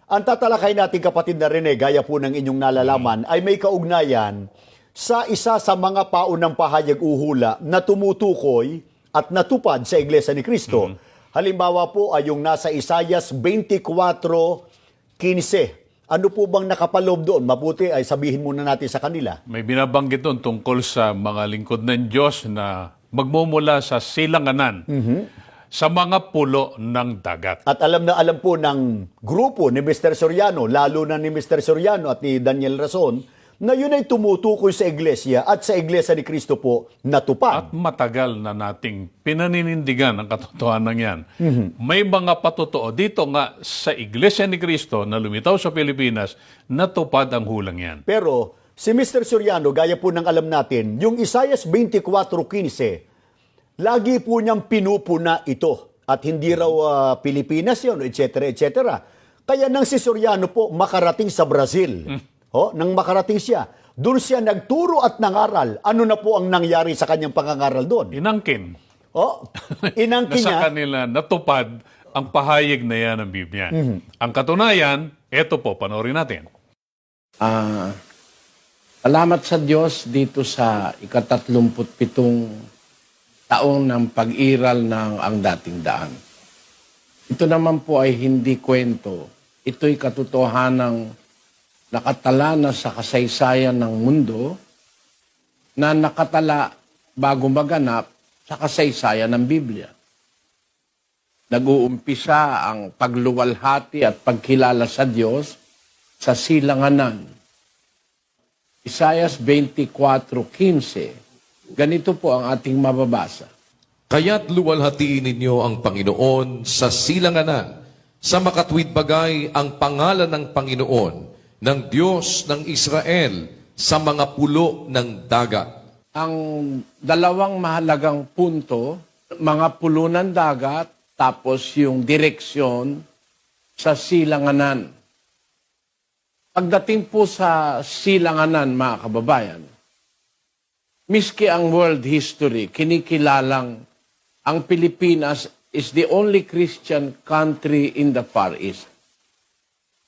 Ang tatalakay natin, kapatid na Rene, gaya po ng inyong nalalaman, ay may kaugnayan sa isa sa mga paunang pahayag uhula na tumutukoy at natupad sa Iglesia ni Cristo. Halimbawa po ay yung nasa Isaias 24:15. Ano po bang nakapaloob doon? Mabuti ay sabihin muna natin sa kanila. May binabanggit doon tungkol sa mga lingkod ng Diyos na magmumula sa silanganan sa mga pulo ng dagat. At alam na alam po ng grupo ni Mr. Soriano, lalo na ni Mr. Soriano at ni Daniel Rason, na yun ay tumutukoy sa Iglesia at sa Iglesia ni Cristo po natupad. At matagal na nating pinaninindigan ang katotohanan yan. May mga patotoo dito nga sa Iglesia ni Cristo na lumitaw sa Pilipinas, natupad ang hulang yan. Pero si Mr. Soriano, gaya po ng alam natin, yung Isaias 24:15, lagi po niyang pinupuna ito. At hindi raw Pilipinas yun, etc., etc. Kaya nang si Soriano po makarating sa Brazil, nang makarating siya, doon siya nagturo at nangaral. Ano na po ang nangyari sa kanyang pangangaral doon? Inangkin. Inangkin na sa niya. kanila natupad ang pahayag na yan ng Biblia. Ang katunayan, eto po, panoorin natin. Salamat sa Diyos dito sa ika-37 taong ng pag-iral ng Ang Dating Daan. Ito naman po ay hindi kwento. Ito'y katotohanang nakatala na sa kasaysayan ng mundo na nakatala bago maganap sa kasaysayan ng Biblia. Nag-uumpisa ang pagluwalhati at pagkilala sa Diyos sa silanganan. Isaias 24:15. Ganito po ang ating mababasa. Kaya't luwalhatiin ninyo ang Panginoon sa silanganan, sa makatwid bagay ang pangalan ng Panginoon, ng Diyos ng Israel, sa mga pulo ng dagat. Ang dalawang mahalagang punto, mga pulo ng dagat, tapos yung direksyon sa silanganan. Pagdating po sa silanganan, mga kababayan, miski ang world history, kinikilalang ang Pilipinas is the only Christian country in the Far East.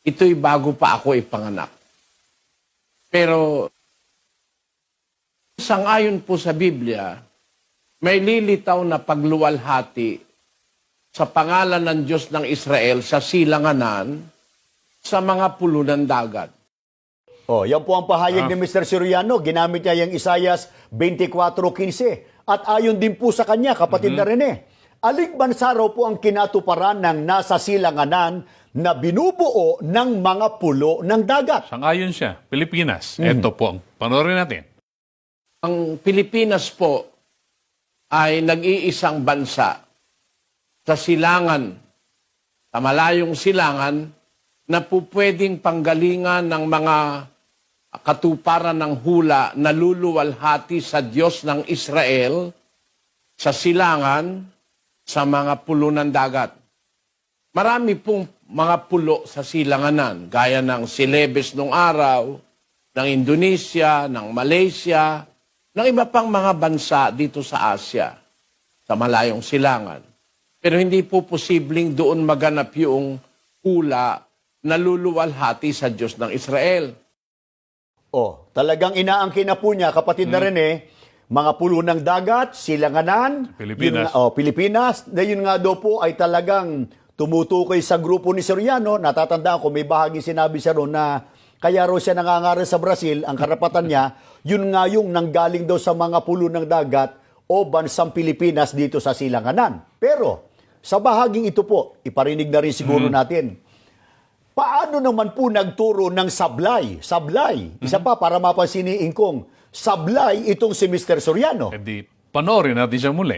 Ito'y bago pa ako ipanganak. Pero sangayon po sa Biblia, may lilitaw na pagluwalhati sa pangalan ng Diyos ng Israel sa silanganan sa mga pulo ng dagat. Yan po ang pahayag ni Mr. Soriano. Ginamit niya yung Isaias 24:15. At ayon din po sa kanya, kapatid na Rene, aling bansa raw po ang kinatuparan ng nasa silanganan na binubuo ng mga pulo ng dagat. Sangayon siya, Pilipinas. Eto po, ang panoorin natin. Ang Pilipinas po ay nag-iisang bansa sa silangan, sa malayong silangan, na po pwedeng panggalingan ng mga katuparan ng hula na luluwalhati sa Diyos ng Israel sa silangan sa mga pulo ng dagat. Marami pong mga pulo sa silanganan, gaya ng Celebes nung araw, ng Indonesia, ng Malaysia, ng iba pang mga bansa dito sa Asia, sa malayong silangan. Pero hindi po posibleng doon maganap yung hula na luluwalhati sa Diyos ng Israel. Talagang inaangkin na po niya, kapatid na Rene, mga pulo ng dagat, silanganan, Pilipinas. Pilipinas, na yun nga daw po ay talagang tumutukoy sa grupo ni Soriano. Natatandaan ko, may bahagi sinabi siya ron na kaya raw siya nangangaral sa Brazil, ang karapatan niya, yun nga yung nanggaling daw sa mga pulo ng dagat o bansang Pilipinas dito sa silanganan. Pero, sa bahaging ito po, iparinig na rin siguro natin, paano naman po nagturo ng sablay? Sablay. Isa pa para mapansin ni Ingkong, sablay itong si Mr. Soriano. E di, panoorin natin siya muli.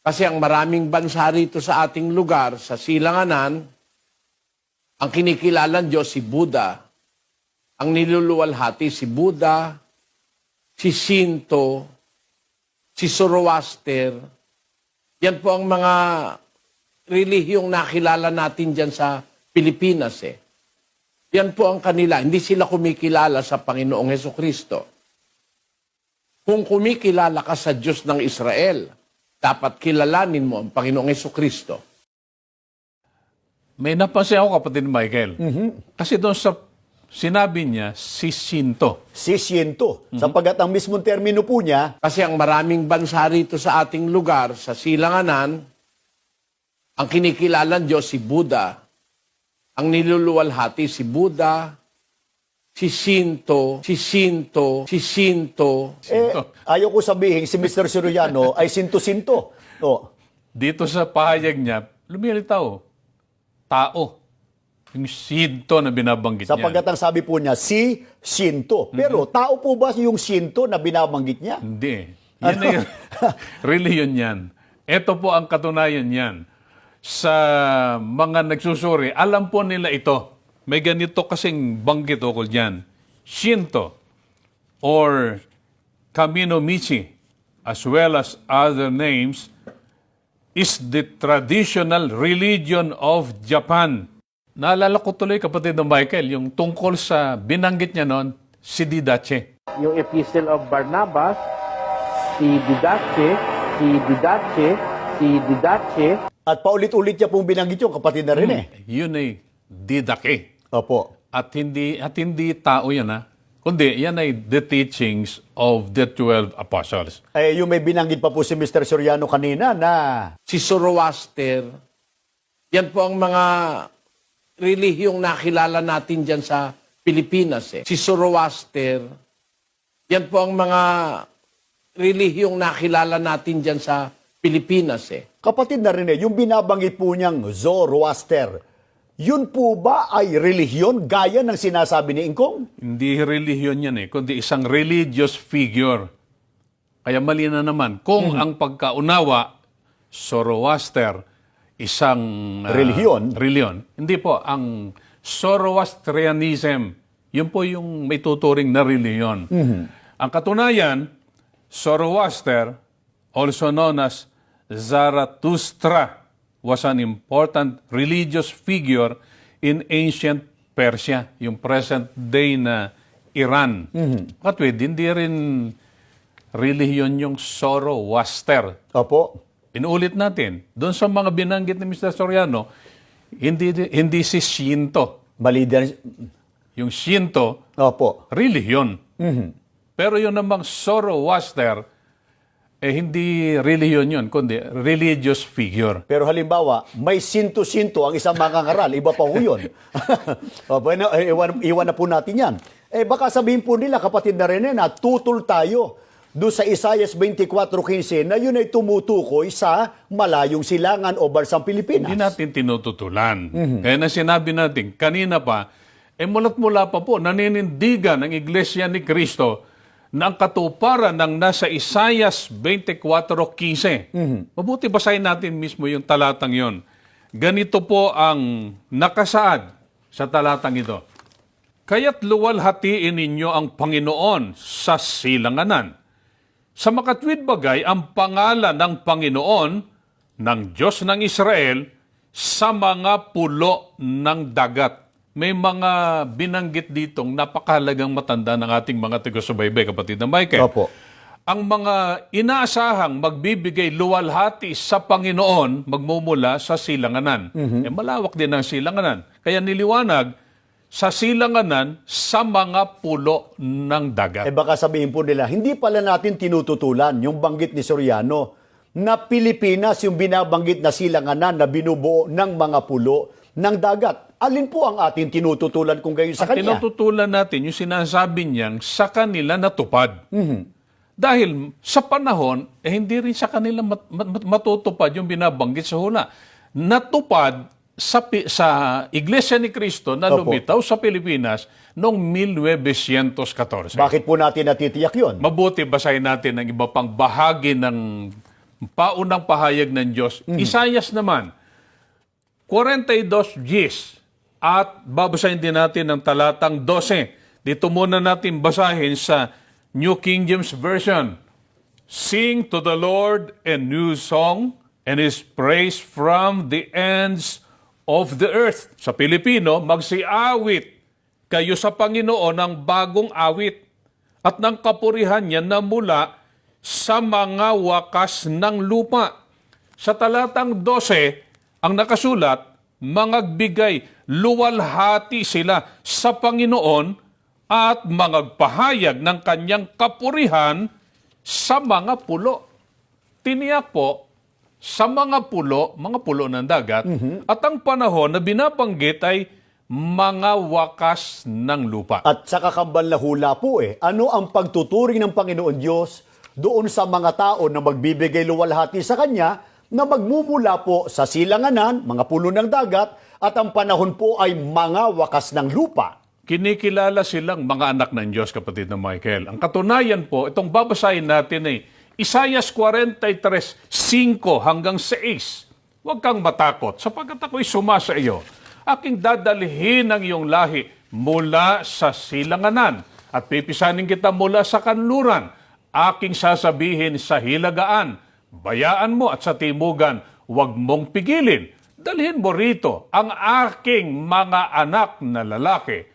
Kasi ang maraming bansa rito sa ating lugar, sa silanganan, ang kinikilalang Diyos si Buddha. Ang niluluwalhati si Buddha, si Shinto, si Zoroaster. Yan po ang mga relihiyong nakilala natin dyan sa Pilipinas. Yan po ang kanila. Hindi sila kumikilala sa Panginoong Hesukristo. Kung kumikilala ka sa Diyos ng Israel, dapat kilalanin mo ang Panginoong Hesukristo. may napansin ako, kapatid Michael. Kasi doon sa sinabi niya, si Sinto. Sisyento. Sapagkat ang mismong termino po niya, Kasi ang maraming bansa rito sa ating lugar, sa silanganan, ang kinikilalang Diyos si Buddha. Ang niluluwalhati si Buddha, si Sinto, si Sinto, si Sinto. ayaw ko sabihin si Mr. Soriano ay sinto-sinto. Oh. Dito sa pahayag niya, lumilitaw, tao. Yung Sinto na binabanggit niya. Sapagkat ang sabi po niya, si Shinto. Pero tao po ba yung Shinto na binabanggit niya? Hindi. Yan ay reliyon yan. Ito po ang katunayan yan. Sa mga nagsusuri, alam po nila ito. May ganito kasing banggit ukol dyan. Shinto or Kamino Michi, as well as other names, is the traditional religion of Japan. Naalala ko tuloy, kapatid ng Michael, yung tungkol sa binanggit niya noon, si Didache. Yung Epistle of Barnabas, si Didache, si Didache, si Didache. At paulit-ulit niya pong binanggit yung kapatid na rin eh. Yun ay Didache. Opo. At hindi tao yan, ha? Kundi yan ay the teachings of the 12 apostles. Yung may binanggit pa po si Mr. Soriano kanina na Si Zoroaster. Yan po ang mga relihiyong nakilala natin dyan sa Pilipinas. Si Zoroaster. Yan po ang mga relihiyong nakilala natin dyan sa Pilipinas. kapatid na rin yung binabanggit po niyang Zoroaster. Yun po ba ay relihiyon gaya ng sinasabi ni Ingkong? Hindi relihiyon yan kundi isang religious figure. Kaya mali na naman. Kung ang pagkaunawa, Zoroaster, isang relihiyon. Hindi po, ang Zoroastrianism, yun po yung may tuturing na relihiyon. Ang katunayan, Zoroaster, also known as Zarathustra, was an important religious figure in ancient Persia, yung present day na Iran. Katwid, hindi rin relihiyon yung Zoroaster. Opo. Inuulit natin, doon sa mga binanggit ni Mr. Soriano, hindi si Shinto. Mali din. Yung Shinto, Opo. relihiyon. Pero yun namang Zoroaster, hindi relihiyon yun, kundi religious figure. Pero halimbawa, may sinto-sinto ang isang mangangaral. Iba pa ho yun. Bueno, iwan na po natin yan. Baka sabihin po nila, kapatid na rin na tutol tayo doon sa Isaiah 24:15 na yun ay tumutukoy sa malayong silangan o bansang Pilipinas. Hindi natin tinututulan. Kaya na sinabi natin, kanina pa, mula't-mula pa po, naninindigan ng Iglesia ni Cristo na ang katuparan ng nasa Isaiah 24:15. Mabuti basahin natin mismo yung talatang yon. Ganito po ang nakasaad sa talatang ito. Kaya't luwalhatiin ninyo ang Panginoon sa silanganan. Sa makatwid bagay ang pangalan ng Panginoon, ng Diyos ng Israel, sa mga pulo ng dagat. May mga binanggit ditong napakahalagang matanda ng ating mga taga-subaybay, kapatid na Michael. Opo. Ang mga inaasahang magbibigay luwalhati sa Panginoon magmumula sa silanganan. Malawak din ang silanganan. Kaya niliwanag, sa silanganan sa mga pulo ng dagat. Baka sabihin po nila, hindi pala natin tinututulan yung banggit ni Soriano na Pilipinas yung binabanggit na silanganan na binubuo ng mga pulo ng dagat. Alin po ang ating tinututulan kung gayon sa Ang kanya? tinututulan natin yung sinasabi niyang sa kanila natupad. Dahil sa panahon, hindi rin sa kanila matutupad yung binabanggit sa hula. Natupad sa Iglesia ni Cristo na Opo. lumitaw sa Pilipinas noong 1914. Bakit po natin natitiyak yun? Mabuti basahin natin ang iba pang bahagi ng paunang pahayag ng Diyos. Isayas naman, 42 Gs. At babasahin din natin ang talatang 12. Dito muna natin basahin sa New King James Version. Sing to the Lord a new song and His praise from the ends of the earth. Sa Pilipino, magsiawit kayo sa Panginoon ng bagong awit at ng kapurihan niya na mula sa mga wakas ng lupa. Sa talatang 12, ang nakasulat, mangagbigay, luwalhati sila sa Panginoon at mangagpahayag ng kanyang kapurihan sa mga pulo. Tiniyak po, sa mga pulo ng dagat, at ang panahon na binabanggit ay mga wakas ng lupa. At sa kakambal na hula po ano ang pagtuturing ng Panginoon Diyos doon sa mga tao na magbibigay luwalhati sa Kanya na magmumula po sa silanganan, mga pulo ng dagat, at ang panahon po ay mga wakas ng lupa. Kinikilala silang mga anak ng Diyos, kapatid na Michael. Ang katunayan po, itong babasahin natin ay Isaias 43:5 hanggang 6. Huwag kang matakot, sapagkat ako'y sumasa iyo. Aking dadalhin ang iyong lahi mula sa silanganan at pipisanin kita mula sa kanluran. Aking sasabihin sa hilagaan, bayaan mo at sa timugan, huwag mong pigilin. Dalhin mo rito ang aking mga anak na lalaki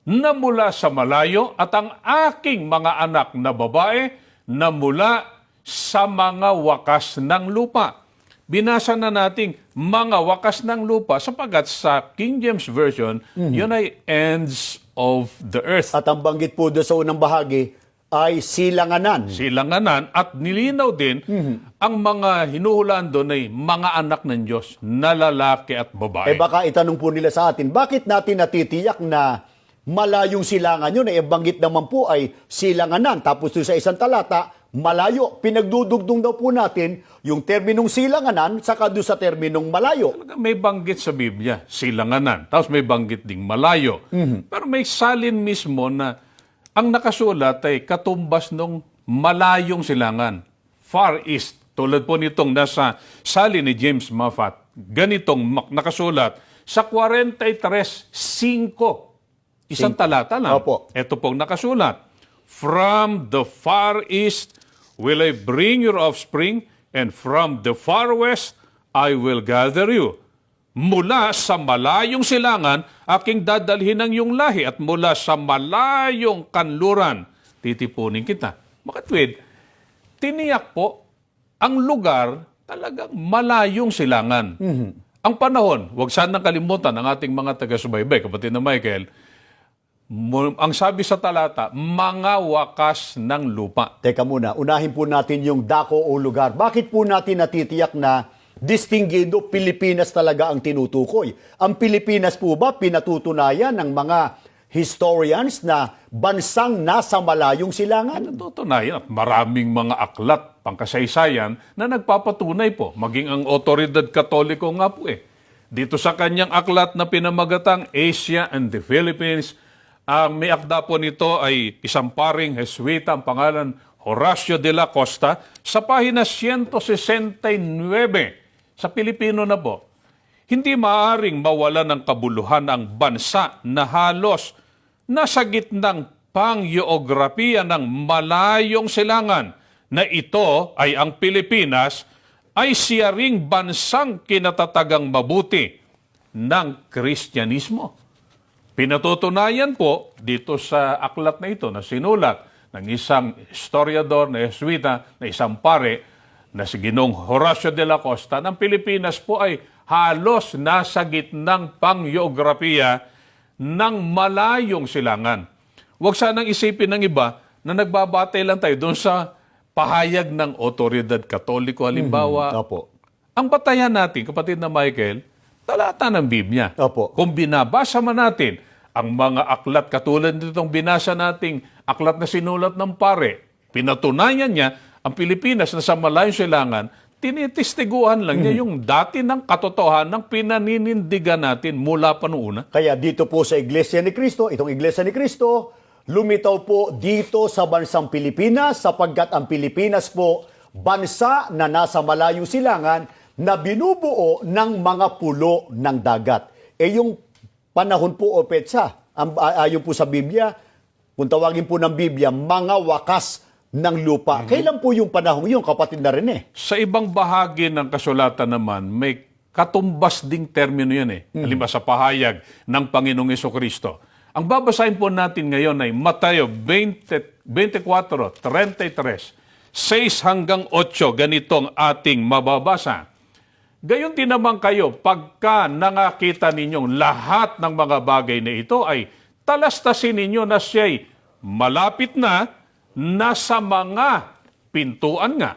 na mula sa malayo at ang aking mga anak na babae na mula sa mga wakas ng lupa. Binasa na nating mga wakas ng lupa sapagkat sa King James Version, yun ay ends of the earth. At ang banggit po doon sa unang bahagi ay silanganan. Silanganan at nilinaw din ang mga hinuhulaan doon ay mga anak ng Diyos na lalaki at babae. Baka itanong po nila sa atin, bakit natin natitiyak na malayong silangan yun? Banggit naman po ay silanganan. Tapos doon sa isang talata, malayo. Pinagdudugtong daw po natin yung terminong silanganan saka doon sa terminong malayo. May banggit sa Biblia, silanganan. Tapos may banggit ding malayo. Pero may salin mismo na ang nakasulat ay katumbas nung malayong silangan. Far East. Tulad po nitong nasa salin ni James Moffat. Ganitong nakasulat sa 43:5. Isang talata lang. Opo. Ito pong nakasulat. From the far east will I bring your offspring, and from the far west I will gather you. Mula sa malayong silangan, aking dadalhin ang iyong lahi, at mula sa malayong kanluran, titipunin kita. Makatwid, tiniyak po, ang lugar talagang malayong silangan. Ang panahon, huwag sanang kalimutan ang ating mga taga-subaybay, kapatid na Michael, ang sabi sa talata, mga wakas ng lupa. Teka muna, unahin po natin yung dako o lugar. Bakit po natin natitiyak na distinguido Pilipinas talaga ang tinutukoy? Ang Pilipinas po ba pinatutunayan ng mga historians na bansang nasa malayong silangan? Natutunayan at maraming mga aklat, pangkasaysayan na nagpapatunay po, maging ang otoridad katoliko nga po Dito sa kanyang aklat na pinamagatang Asia and the Philippines, ang may akda po nito ay isang paring Jesuita, ang pangalan Horacio de la Costa, sa pahina 169 sa Pilipino na po. Hindi maaaring mawala ng kabuluhan ang bansa na halos nasa gitnang panggeografiya ng malayong silangan na ito ay ang Pilipinas ay siya ring bansang kinatatagang mabuti ng Kristyanismo. Pinatutunayan po dito sa aklat na ito na sinulat ng isang historiador na Jesuita na isang pare na si Ginoong Horacio de la Costa, ng Pilipinas po ay halos nasa gitnang panggeografiya ng malayong silangan. Huwag sanang isipin ng iba na nagbabatay lang tayo doon sa pahayag ng otoridad katoliko. Halimbawa, Opo. ang batayan natin, kapatid na Michael, talata ng Biblia. Opo. Kung binabasa man natin ang mga aklat katulad nitong binasa nating aklat na sinulat ng pare, pinatunayan niya ang Pilipinas na sa malayong silangan, tinitistiguan lang niya yung dati ng katotohanan ng pinaninindigan natin mula pa noong una. Kaya dito po sa Iglesia ni Cristo, itong Iglesia ni Cristo, lumitaw po dito sa bansang Pilipinas sapagkat ang Pilipinas po, bansa na nasa malayong silangan na binubuo ng mga pulo ng dagat. Yung panahon po o petsa, ayon po sa Biblia, kung tawagin po ng Biblia, mga wakas ng lupa. Kailan po yung panahon yun, kapatid na rin Sa ibang bahagi ng kasulatan naman, may katumbas ding termino yan Halimbawa sa pahayag ng Panginoong Jesucristo. Ang babasahin po natin ngayon ay Mateo 24:33, 6 hanggang 8, ganitong ating mababasa. Gayon din naman kayo, pagka nangakita ninyong lahat ng mga bagay na ito ay talastasin ninyo na siya'y malapit na nasa mga pintuan nga.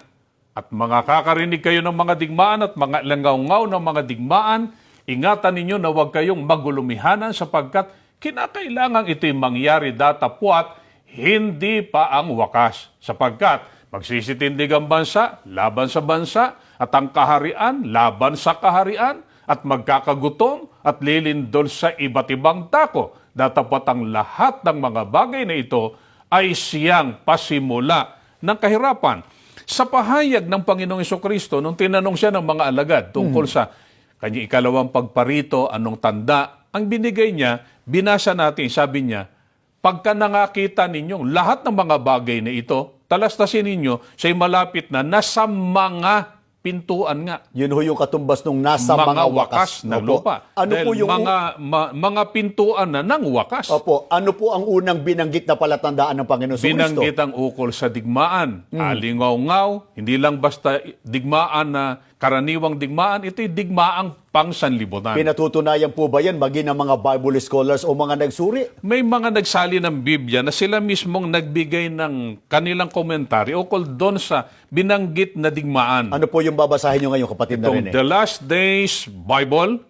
At mga kakarinig kayo ng mga digmaan at mga langaw-ngaw ng mga digmaan, ingatan ninyo na huwag kayong magulumihanan sapagkat kinakailangan ito'y mangyari datapwat, hindi pa ang wakas. Sapagkat magsisitindig ang bansa, laban sa bansa, at ang kaharian, laban sa kaharian, at magkakagutom at lilindol sa iba't ibang dako. Datapat ang lahat ng mga bagay na ito ay siyang pasimula ng kahirapan. Sa pahayag ng Panginoong Jesucristo, nung tinanong siya ng mga alagad tungkol sa kanyang ikalawang pagparito, anong tanda, ang binigay niya, binasa natin, sabi niya, pagka nangakita ninyong lahat ng mga bagay na ito, talastasin ninyo, siya'y malapit na nasa mga pintuan nga. Yun ho yung katumbas nung nasa mga wakas ng Opo. lupa. Ano Dahil po yung mga pintuan na ng wakas. Opo, ano po ang unang binanggit na palatandaan ng Panginoon sa Kristo? Binanggit ang ukol sa digmaan. Alingaw-ngaw, hindi lang basta digmaan na karaniwang digmaan, ito'y digmaang pangsanlibutan. Pinatutunayan po ba yan maging ng mga Bible scholars o mga nagsuri? May mga nagsali ng Biblia na sila mismong nagbigay ng kanilang komentary ukol doon sa binanggit na digmaan. Ano po yung babasahin nyo ngayon, kapatid na Itong Rene? The Last Days Bible,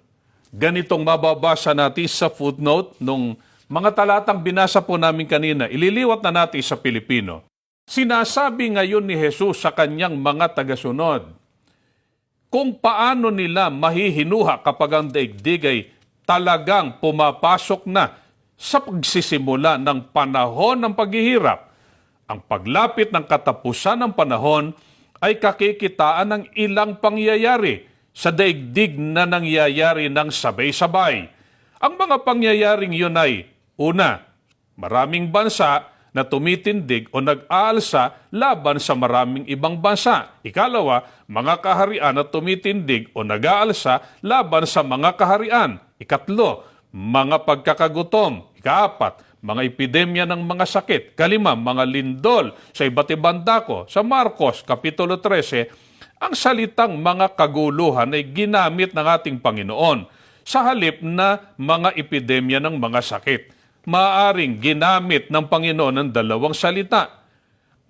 ganitong mababasa natin sa footnote nung mga talatang binasa po namin kanina. Ililiwat na natin sa Pilipino. Sinasabi ngayon ni Jesus sa kanyang mga tagasunod, kung paano nila mahihinuha kapag ang daigdig ay talagang pumapasok na sa pagsisimula ng panahon ng paghihirap. Ang paglapit ng katapusan ng panahon ay kakikitaan ng ilang pangyayari sa daigdig na nangyayari ng sabay-sabay. Ang mga pangyayaring yun ay, una, maraming bansa na tumitindig o nag-aalsa laban sa maraming ibang bansa. Ikalawa, mga kaharian na tumitindig o nag-aalsa laban sa mga kaharian. Ikatlo, mga pagkakagutom. Ikaapat, mga epidemya ng mga sakit. Kalima, mga lindol sa iba't ibang dako. Sa Marcos, Kapitulo 13, ang salitang mga kaguluhan ay ginamit ng ating Panginoon sa halip na mga epidemya ng mga sakit. Maaring ginamit ng Panginoon ang dalawang salita.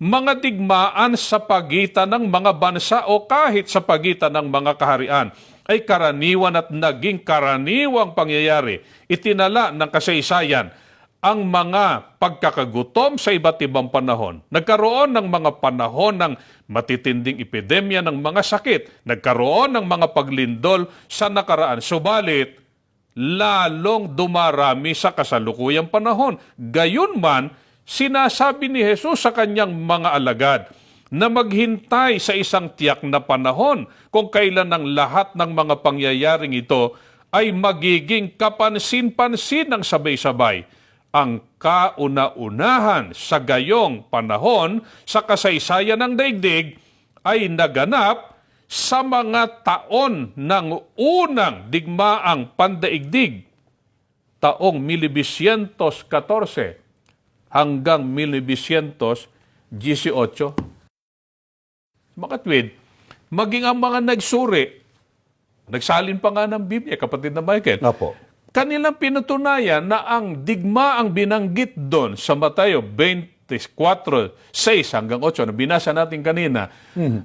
Mga digmaan sa pagitan ng mga bansa o kahit sa pagitan ng mga kaharian ay karaniwan at naging karaniwang pangyayari. Itinala ng kasaysayan ang mga pagkakagutom sa iba't ibang panahon. Nagkaroon ng mga panahon ng matitinding epidemya ng mga sakit. Nagkaroon ng mga paglindol sa nakaraan. Subalit, lalong dumarami sa kasalukuyang panahon. Gayunman, sinasabi ni Jesus sa kanyang mga alagad na maghintay sa isang tiyak na panahon kung kailan ang lahat ng mga pangyayaring ito ay magiging kapansin-pansin ng sabay-sabay. Ang kauna-unahan sa gayong panahon sa kasaysayan ng daigdig ay naganap sa mga taon ng unang digmaang pandaigdig, taong 1914 hanggang 1918. Mga tweed, maging ang mga nagsuri, nagsalin pa nga ng Biblia, kapatid na Michael, Opo. kanilang pinatunayan na ang digmaang binanggit doon sa Mateo 24:6 hanggang 8, na binasa natin kanina,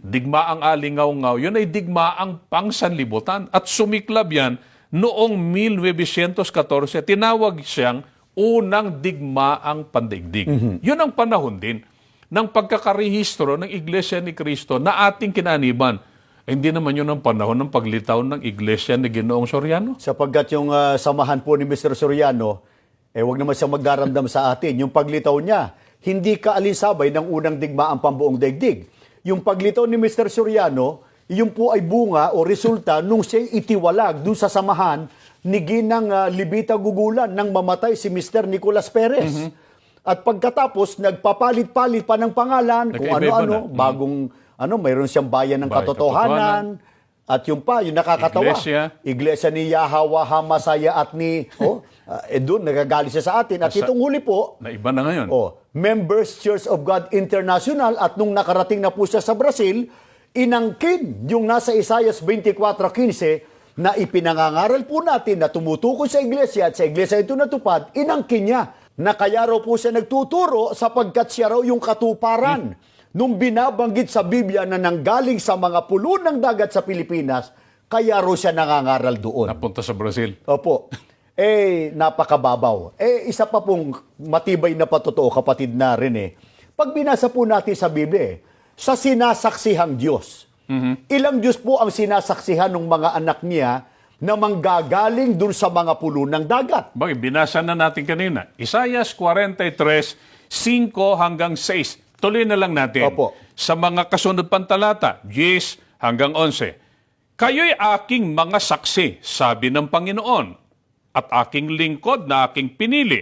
digmaang alingaw-ngaw, yun ay digmaang pangsanlibutan. At sumiklab yan noong 1914, tinawag siyang unang digmaang pandaigdig. Yun ang panahon din ng pagkakarehistro ng Iglesia ni Cristo na ating kinaniban. Hindi naman yun ang panahon ng paglitaw ng Iglesia ni Ginoong Soriano. Sapagkat yung samahan po ni Mr. Soriano, wag naman siya magdaramdam sa atin. Yung paglitaw niya, hindi kaalinsabay ng unang digmaang pambuong daigdig. Yung paglitaw ni Mr. Soriano, yung po ay bunga o resulta nung siya'y itiwalag dun sa samahan ni Ginang Libita Gugulan nang mamatay si Mr. Nicolas Perez. At pagkatapos, nagpapalit-palit pa ng pangalan, kung Nagkaiba-iba ano-ano, na. bagong, mayroon siyang bayan ng Bayan katotohanan. At yung pa, yung nakakatawa, Iglesia ni Yahweh HaMasaya at ni, doon, nagagalit siya sa atin. At itong huli po, Na iba na ngayon. Members Church of God International, at nung nakarating na po siya sa Brazil, inangkin yung nasa Isaias 24:15 na ipinangangaral po natin na tumutukoy sa iglesia at sa iglesia ito natupad, inangkin niya na kaya raw po siya nagtuturo sapagkat siya raw yung katuparan nung binabanggit sa Biblia na nanggaling sa mga pulo ng dagat sa Pilipinas, kaya raw siya nangangaral doon. Napunta sa Brazil. Opo. Napakababaw. Isa pa pong matibay na patotoo, kapatid na rin Pag binasa po natin sa Biblia, sa sinasaksihang Diyos. Ilang Diyos po ang sinasaksihan ng mga anak niya na manggagaling dun sa mga pulo ng dagat? Bakit? Binasa na natin kanina. Isaias 43, 5 hanggang 6. Tuloy na lang natin. Opo. Sa mga kasunod pang talata, 10 hanggang 11. Kayo'y aking mga saksi, sabi ng Panginoon, at aking lingkod na aking pinili,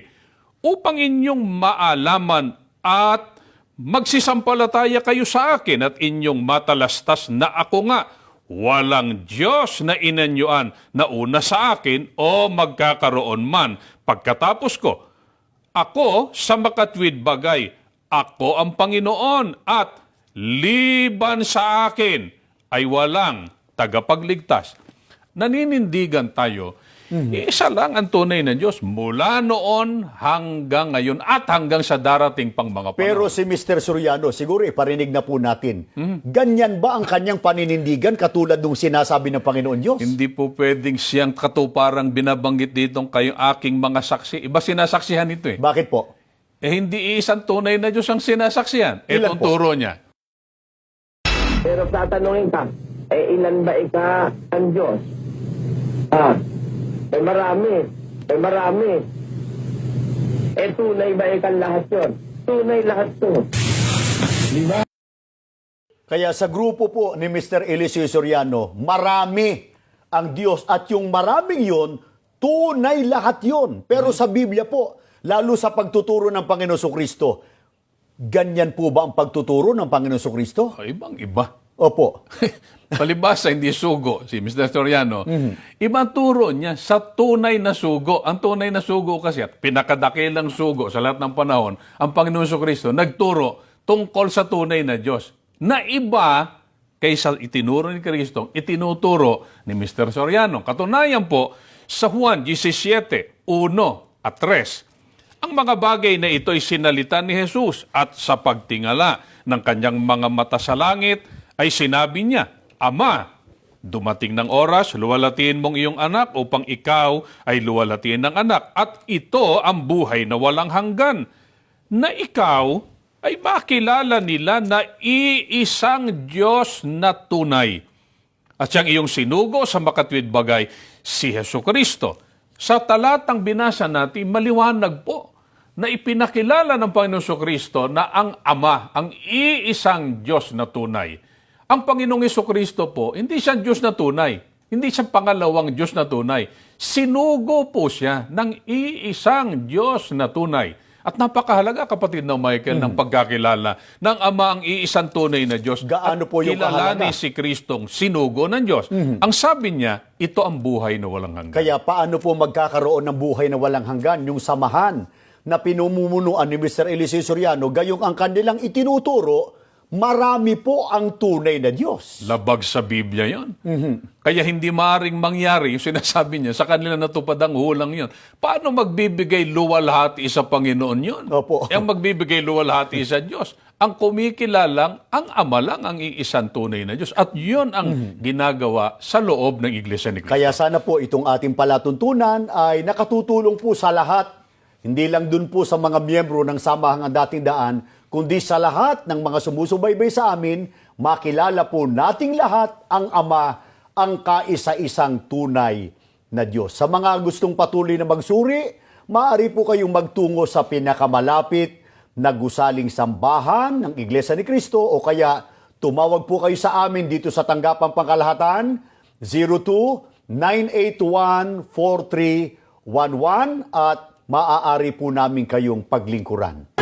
upang inyong maalaman at magsisampalataya kayo sa akin at inyong matalastas na ako nga, walang Diyos na inanyuan na una sa akin o magkakaroon man pagkatapos ko. Ako sa makatwid bagay, ako ang Panginoon at liban sa akin ay walang tagapagligtas. Naninindigan tayo, isa lang ang tunay na Diyos mula noon hanggang ngayon at hanggang sa darating pang mga panahon. Pero si Mr. Soriano, siguro iparinig na po natin. Ganyan ba ang kanyang paninindigan katulad nung sinasabi ng Panginoon Diyos? Hindi po pwedeng siyang katuparang binabanggit ditong kayong aking mga saksi. Iba sinasaksihan ito Bakit po? Hindi isang tunay na Diyos ang sinasaksihan. Ilan Itong po? turo niya. Pero tatanungin ka, ilan ba ika ang Diyos? Marami. Tunay ba ikang lahat yun? Tunay lahat yun. Kaya sa grupo po ni Mr. Eliseo Soriano, marami ang Diyos at yung maraming yon, tunay lahat yon. Pero sa Biblia po, lalo sa pagtuturo ng Panginoon Kristo, ganyan po ba ang pagtuturo ng Panginoon Kristo? Ibang iba. Opo. Palibasa, hindi sugo, si Mr. Soriano. Ibang turo niya sa tunay na sugo. Ang tunay na sugo kasi, at pinakadakilang sugo sa lahat ng panahon, ang Panginoon Kristo nagturo tungkol sa tunay na Diyos. Na iba kaysa itinuro ni Kristo, itinuturo ni Mr. Soriano. Katunayan po, sa Juan 17, 1 at 3, ang mga bagay na ito ay sinalita ni Jesus at sa pagtingala ng kanyang mga mata sa langit ay sinabi niya, Ama, dumating ng oras, luwalatiin mong iyong anak upang ikaw ay luwalatiin ng anak. At ito ang buhay na walang hanggan, na ikaw ay makilala nila na iisang Diyos na tunay. At siyang iyong sinugo sa makatwid bagay, si Jesucristo. Sa talatang binasa natin, maliwanag po na ipinakilala ng Panginoon Kristo na ang Ama, ang iisang Diyos na tunay. Ang Panginoong Jesucristo po, hindi siya Diyos na tunay. Hindi siya pangalawang Diyos na tunay. Sinugo po siya ng iisang Diyos na tunay. At napakahalaga, kapatid ng Michael, ng pagkakilala ng Ama ang iisang tunay na Diyos. Gaano po yung kilalanin kahalaga? si Kristong sinugo ng Diyos. Ang sabi niya, ito ang buhay na walang hanggan. Kaya paano po magkakaroon ng buhay na walang hanggan? Yung samahan na pinumumunuan ni Mr. Eliseo Soriano, gayong ang kanilang itinuturo, marami po ang tunay na Diyos. Labag sa Biblia yon. Kaya hindi maaaring mangyari yung sinasabi niya sa kanila natupad ang hulang yon. Paano magbibigay luwalhati sa Panginoon yon? Opo. Ang magbibigay luwalhati sa Diyos. Ang kumikilalang, ang Ama lang ang iisang tunay na Diyos. At yun ang ginagawa sa loob ng Iglesia ni Cristo. Kaya sana po itong ating palatuntunan ay nakatutulong po sa lahat, hindi lang dun po sa mga miyembro ng Samahang Dating Daan, kundi sa lahat ng mga sumusubaybay sa amin, makilala po nating lahat ang Ama, ang kaisa-isang tunay na Diyos. Sa mga gustong patuloy na magsuri, maaari po kayong magtungo sa pinakamalapit na gusaling sambahan ng Iglesia ni Cristo o kaya tumawag po kayo sa amin dito sa Tanggapang Pangkalahatan 02-981-4311 at maaari po namin kayong paglingkuran.